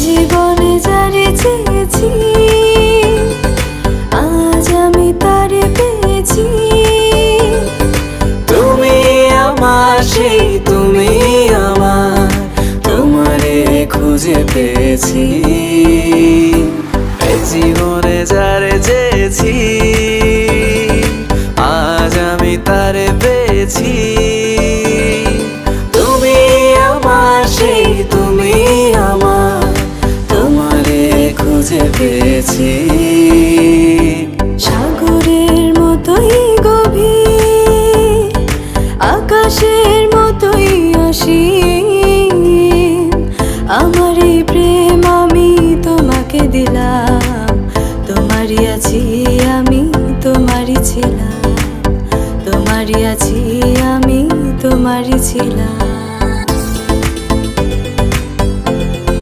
জীবনে যারে চেয়েছি আজ আমি তারে পেয়েছি। তুমি আমার সেই তুমি আমার, তোমারে খুঁজে পেয়েছি। এই জীবনে যারে চেয়েছি আজ আমি তারে পেয়েছি। তুমি আমার সেই তুমি আমার, তোমারে খুঁজে পেয়েছি। সাগরের মতোই গভীর, আকাশের মতোই অসীম, আমার এই প্রেম আমি তোমাকে দিলাম। তোমারই আছি আমি, তোমারই ছিলাম, তোমারই আছি আমি, তোমারই ছিলাম।